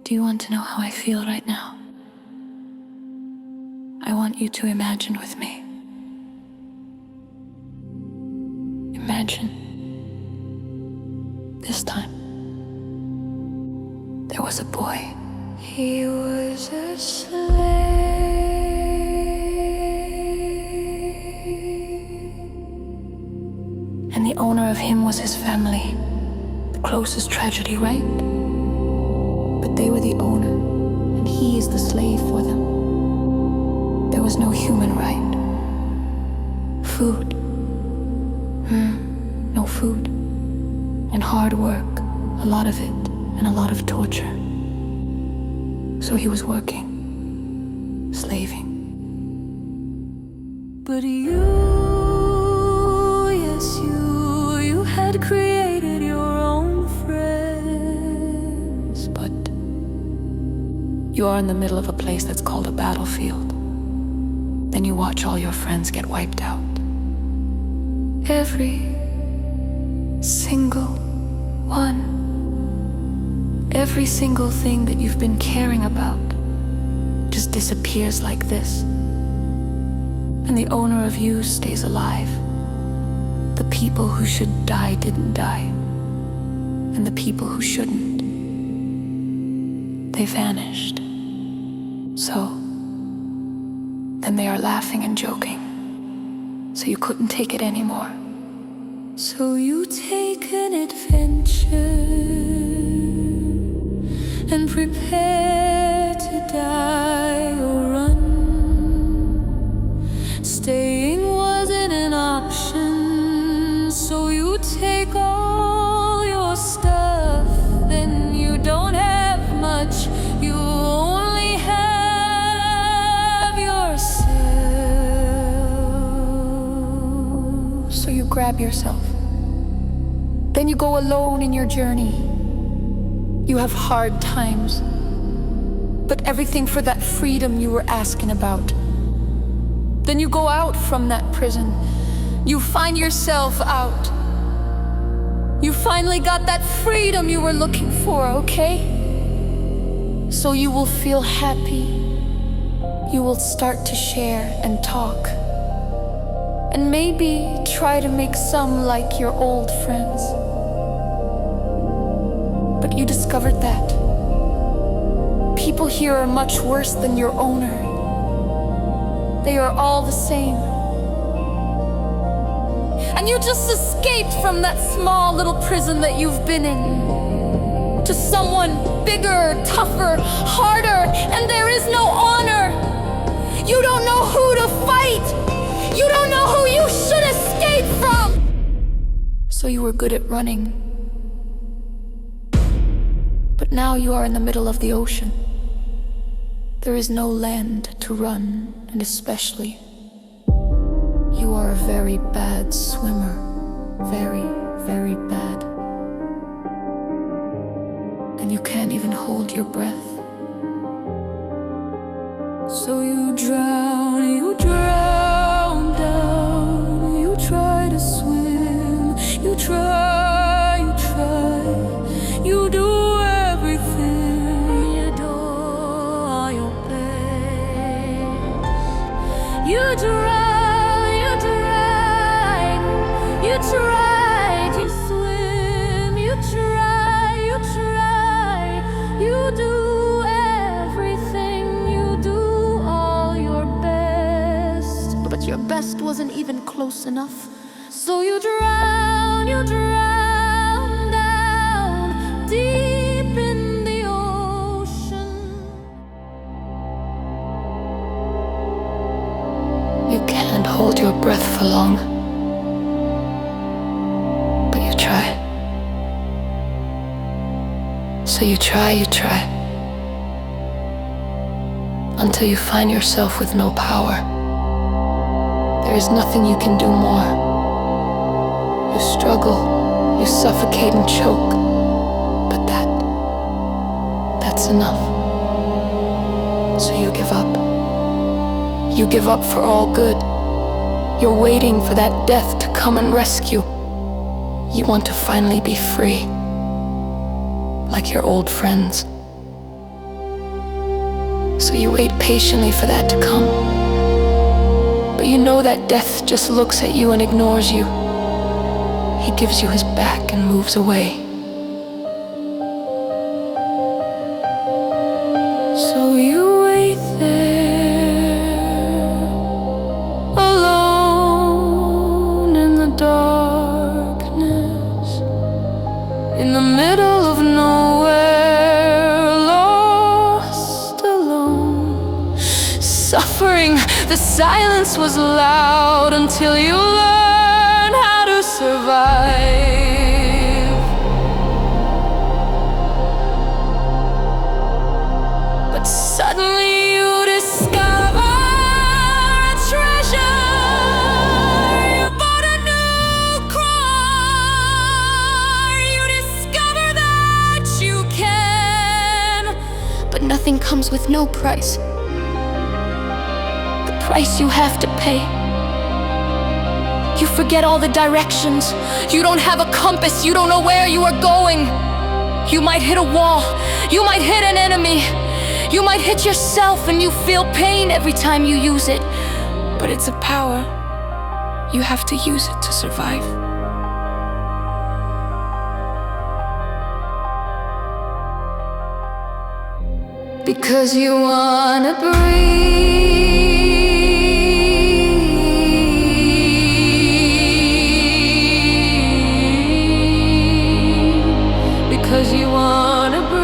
Do you want to know how I feel right now? I want you to imagine with me. Imagine this time there was a boy. He was a slave, and the owner of him was his family. The closest tragedy, right? But they were the owner, and he is the slave for them. There was no human right. Food. No food. And hard work, a lot of it, and a lot of torture. So he was working, slaving. But you, yes you had created your own friends. But you are in the middle of a place that's called a battlefield. Then you watch all your friends get wiped out. Every single one. Every single thing that you've been caring about just disappears like this. And the owner of you stays alive. The people who should die didn't die. And the people who shouldn't, they vanished. So then they are laughing and joking. So you couldn't take it anymore. So you take an adventure and prepare to die or run. Staying wasn't an option, so you take all your stuff. Then you don't have much, you only have yourself. So you grab yourself. Then you go alone in your journey. You have hard times, but everything for that freedom you were asking about. Then you go out from that prison. You find yourself out. You finally got that freedom you were looking for, okay? So you will feel happy. You will start to share and talk. And maybe try to make some like your old friends. But you discovered that people here are much worse than your owner. They are all the same. And you just escaped from that small little prison that you've been in to someone bigger, tougher, harder, and there is no honor. You don't know who to fight. You don't know who you should escape from. So you were good at running. But now you are in the middle of the ocean. There is no land to run, and especially, you are a very bad swimmer. Very, very bad. And you can't even hold your breath. So you drown down. You try to swim. You try. You do everything. You do all your best. You try to swim. You try. You do everything. You do all your best. But your best wasn't even close enough. So you drown down deep in the ocean. You can't hold your breath for long, but you try. So you try, until you find yourself with no power. There is nothing you can do more. You struggle, you suffocate and choke, but that's enough. So you give up. You give up for all good. You're waiting for that death to come and rescue. You want to finally be free, like your old friends. So you wait patiently for that to come. But you know that death just looks at you and ignores you. He gives you his back and moves away. So you wait there, alone in the darkness, in the middle of nowhere, lost, alone, suffering. The silence was loud until you learn how to survive. But suddenly you discover a treasure. You bought a new car. You discover that you can. But nothing comes with no price. The price you have to pay. You forget all the directions. You don't have a compass. You don't know where you are going. You might hit a wall. You might hit an enemy. You might hit yourself and you feel pain every time you use it. But it's a power. You have to use it to survive. Because you wanna breathe. Because you wanna breathe.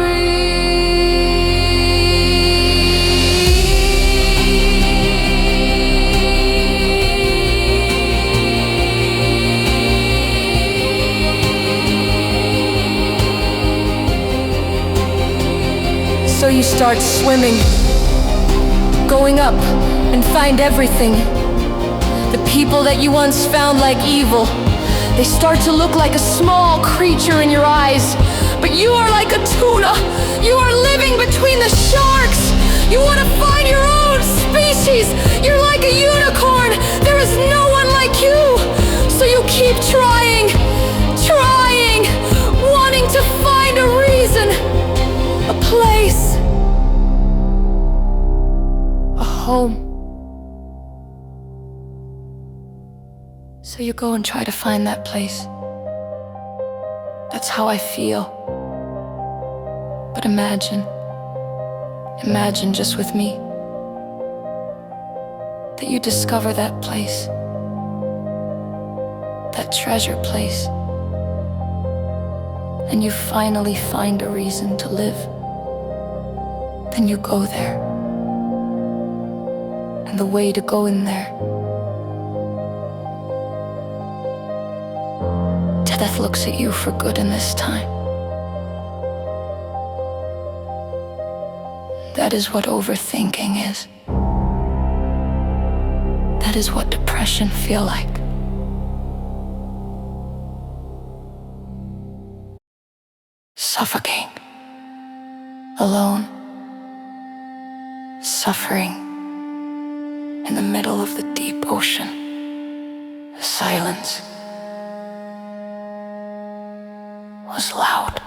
So you start swimming, going up and find everything. The people that you once found like evil, they start to look like a small creature in your eyes. But you are like a tuna. You are living between the sharks. You want to find your own species. You're like a unicorn. There is no one like you. So you keep trying, wanting to find a reason, a place, a home. So you go and try to find that place. That's how I feel. But imagine just with me, that you discover that place, that treasure place, and you finally find a reason to live. Then you go there. And the way to go in there, death looks at you for good in this time. That is what overthinking is. That is what depression feels like. Suffocating, alone, suffering in the middle of the deep ocean. The silence was loud.